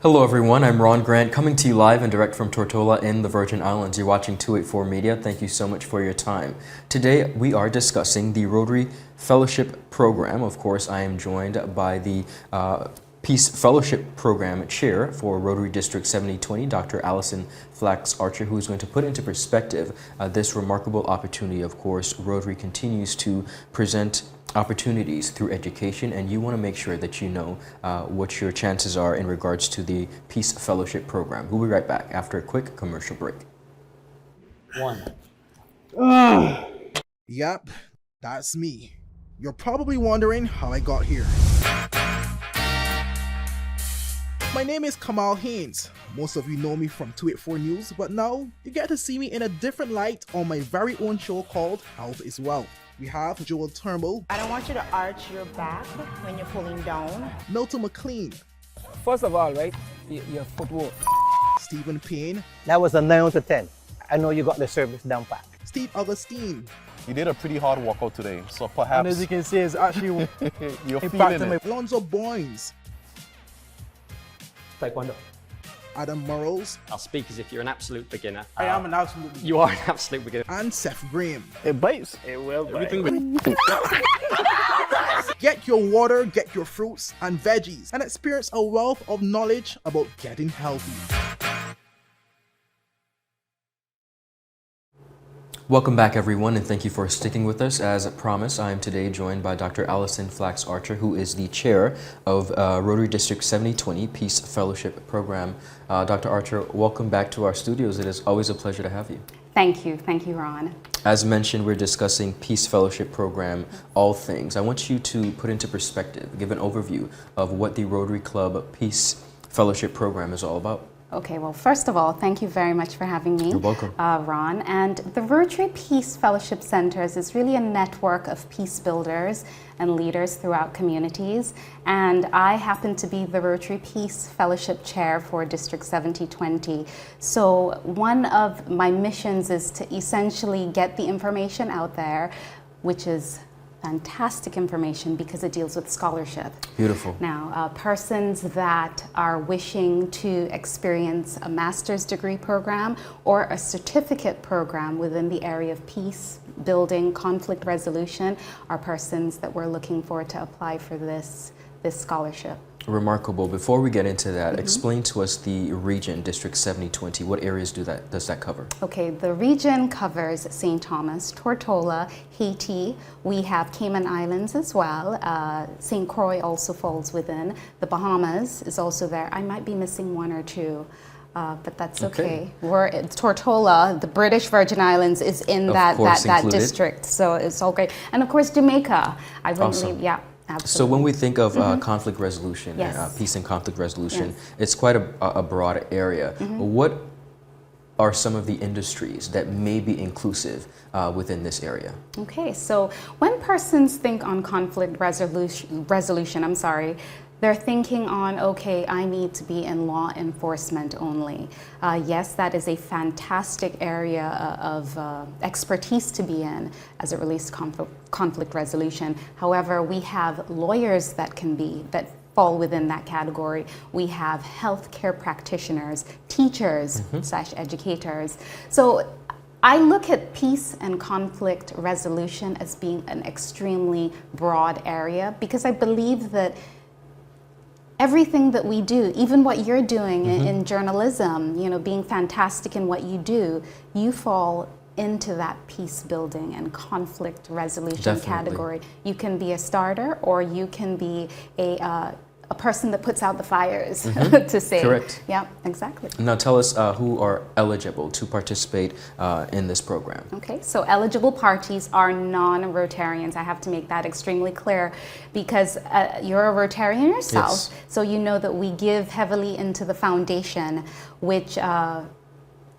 Hello everyone, I'm Ron Grant coming to you live and direct from Tortola in the Virgin Islands. You're watching 284 Media. Thank you so much for your time. Today we are discussing the Rotary Fellowship Program. Of course, I am joined by the Peace Fellowship Program Chair for Rotary District 7020, Dr. Allison Flax Archer, who is going to put into perspective this remarkable opportunity. Of course, Rotary continues to present opportunities through education, and you want to make sure that you know what your chances are in regards to the Peace Fellowship Program. We'll be right back after a quick commercial break. Yep, that's me. You're probably wondering how I got here. My name is Kamal Haynes. Most of you know me from 284 News, but now you get to see me in a different light on my very own show called Health is Wealth. We have Joel Turnbull. I don't want you to arch your back when you're pulling down. Milton McLean. First of all, right, your footwork. Stephen Payne. That was a 9 out of 10. I know you got the service down pat. Steve Augustine. You did a pretty hard workout today, so perhaps... And as you can see, it's actually you're feeling it. Alonzo Boynes. Taekwondo. Adam Murrows. I'll speak as if you're an absolute beginner. I am an absolute beginner. You are an absolute beginner. And Seth Graham. It bites. It will bite. Get your water, get your fruits and veggies, and experience a wealth of knowledge about getting healthy. Welcome back everyone, and thank you for sticking with us. As promised, I am today joined by Dr. Allison Flax Archer, who is the chair of Rotary District 7020 Peace Fellowship Program. Dr. Archer, welcome back to our studios. It is always a pleasure to have you. Thank you, Ron. As mentioned, we're discussing Peace Fellowship Program, all things. I want you to put into perspective, give an overview of what the Rotary Club Peace Fellowship Program is all about. Okay, well, first of all, thank you very much for having me. You're welcome. Ron. And the Rotary Peace Fellowship Centers is really a network of peace builders and leaders throughout communities. And I happen to be the Rotary Peace Fellowship Chair for District 7020. So one of my missions is to essentially get the information out there, which is fantastic information because it deals with scholarship. Beautiful. Now, persons that are wishing to experience a master's degree program or a certificate program within the area of peace building, conflict resolution, are persons that we're looking for to apply for this scholarship. Remarkable. Before we get into that, explain to us the region, District 7020. What areas does that cover? Okay, the region covers St. Thomas, Tortola, Haiti. We have Cayman Islands as well. St. Croix also falls within. The Bahamas is also there. I might be missing one or two. But that's okay. Tortola, the British Virgin Islands, is in that district, so it's all great. And of course, Jamaica. I wouldn't leave. Yeah. Absolutely. So when we think of conflict resolution, peace and conflict resolution, it's quite a broad area. What are some of the industries that may be inclusive within this area? Okay, so when persons think on conflict resolution, they're thinking on, okay, I need to be in law enforcement only. Yes, that is a fantastic area of expertise to be in as it relates to conflict resolution. However, we have lawyers that fall within that category. We have healthcare practitioners, teachers / educators. So I look at peace and conflict resolution as being an extremely broad area because I believe that everything that we do, even what you're doing in journalism, being fantastic in what you do, you fall into that peace building and conflict resolution category. You can be a starter, or you can be a person that puts out the fires, to say. Correct. Yeah, exactly. Now tell us who are eligible to participate in this program. Okay, so eligible parties are non-Rotarians. I have to make that extremely clear because you're a Rotarian yourself, so you know that we give heavily into the foundation, which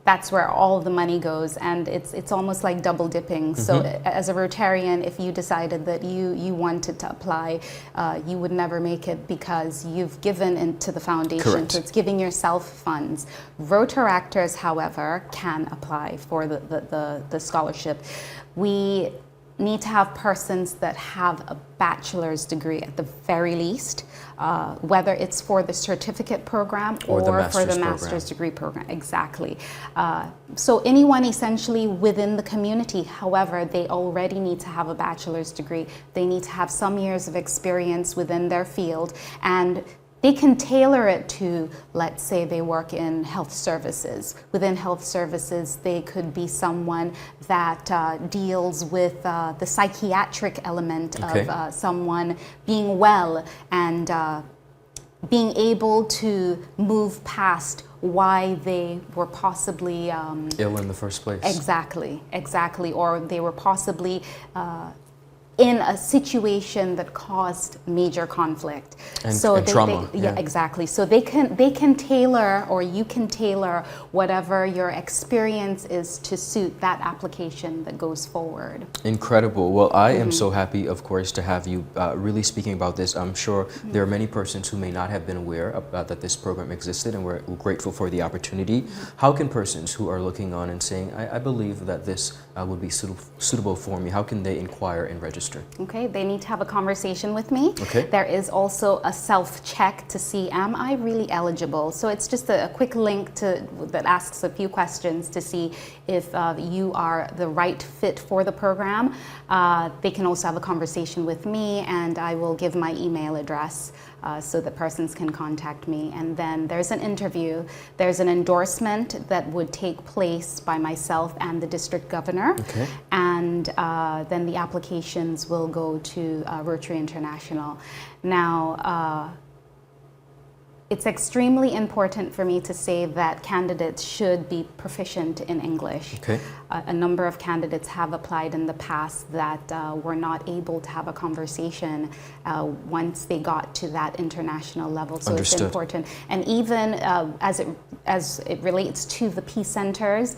that's where all of the money goes, and it's almost like double dipping. So as a Rotarian, if you decided that you wanted to apply, you would never make it because you've given into the foundation. Correct. So it's giving yourself funds. Rotaractors, however, can apply for the scholarship. We need to have persons that have a bachelor's degree at the very least, whether it's for the certificate program or for the master's degree program. Exactly. So anyone essentially within the community, however, they already need to have a bachelor's degree. They need to have some years of experience within their field, and they can tailor it to, let's say they work in health services. Within health services, they could be someone that deals with the psychiatric element of someone being well and being able to move past why they were possibly ill in the first place. Exactly. Or they were possibly in a situation that caused major conflict and trauma. Yeah, exactly. So they can tailor, or you can tailor whatever your experience is to suit that application that goes forward. Incredible. Well, I am so happy, of course, to have you really speaking about this. I'm sure there are many persons who may not have been aware about that this program existed, and we're grateful for the opportunity. How can persons who are looking on and saying, I believe that this would be suitable for me, how can they inquire and register? Okay, they need to have a conversation with me. Okay. There is also a self-check to see, am I really eligible? So it's just a quick link that asks a few questions to see if you are the right fit for the program. They can also have a conversation with me, and I will give my email address so that persons can contact me. And then there's an interview. There's an endorsement that would take place by myself and the district governor. Okay. And then the applications will go to Rotary International. Now, it's extremely important for me to say that candidates should be proficient in English. Okay. A number of candidates have applied in the past that were not able to have a conversation once they got to that international level. So Understood. It's important. And even as it relates to the peace centers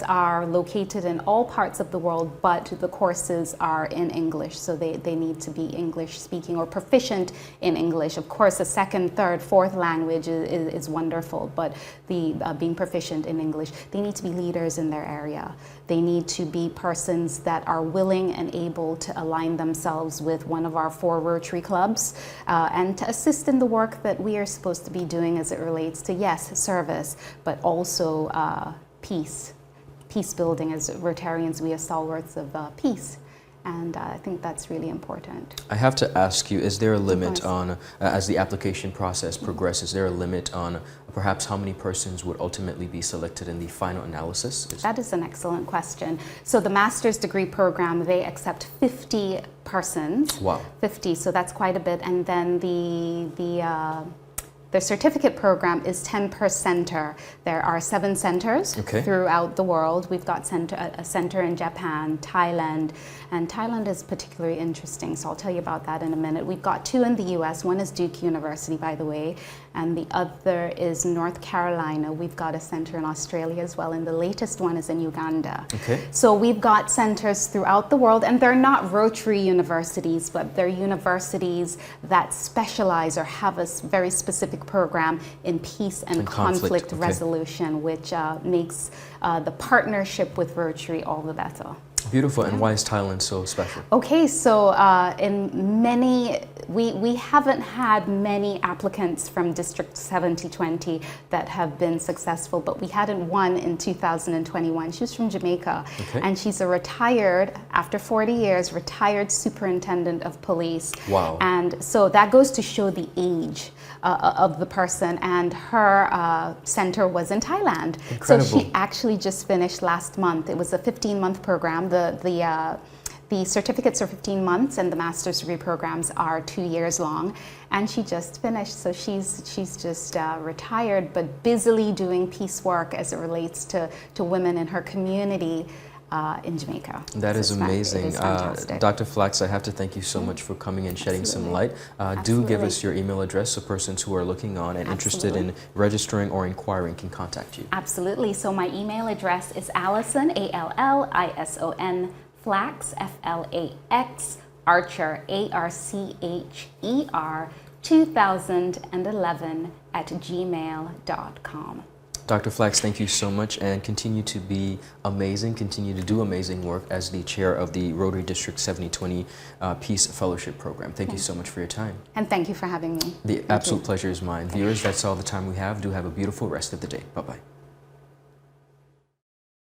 are located in all parts of the world, but the courses are in English, so they need to be English speaking or proficient in English. Of course, a second, third, fourth language is wonderful, but being proficient in English, they need to be leaders in their area. They need to be persons that are willing and able to align themselves with one of our 4 Rotary clubs and to assist in the work that we are supposed to be doing as it relates to, yes, service, but also peace building. As Rotarians, we are stalwarts of peace, and I think that's really important. I have to ask you, is there a limit on, as the application process progresses, is there a limit on perhaps how many persons would ultimately be selected in the final analysis? That is an excellent question. So the master's degree program, they accept 50 persons. Wow. 50, so that's quite a bit. And then the certificate program is 10 per center. There are 7 centers throughout the world. We've got a center in Japan, Thailand, and Thailand is particularly interesting, so I'll tell you about that in a minute. We've got 2 in the US. One is Duke University, by the way, and the other is North Carolina. We've got a center in Australia as well, and the latest one is in Uganda. Okay. So we've got centers throughout the world, and they're not Rotary universities, but they're universities that specialize or have a very specific program in peace and conflict resolution, which makes the partnership with Rotary all the better. Beautiful. And why is Thailand so special? Okay, so we haven't had many applicants from District 7020 that have been successful, but we had one in 2021. She's from Jamaica, and she's a retired, after 40 years, retired superintendent of police. Wow. And so that goes to show the age of the person, and her center was in Thailand. Incredible. So she actually just finished last month. It was a 15-month program. The certificates are 15 months, and the master's degree programs are 2 years long. And she just finished, so she's just retired, but busily doing peace work as it relates to women in her community in Jamaica. That is amazing. It is fantastic. Dr. Flax, I have to thank you so much for coming and shedding some light. Do give us your email address so persons who are looking on and interested in registering or inquiring can contact you. Absolutely. So my email address is Allison, Allison, Flax, Flax, Archer, Archer, 2011 @gmail.com. Dr. Flax, thank you so much, and continue to be amazing, continue to do amazing work as the chair of the Rotary District 7020 Peace Fellowship Program. Thank you so much for your time. And thank you for having me. The absolute pleasure is mine. Viewers, that's all the time we have. Do have a beautiful rest of the day. Bye-bye.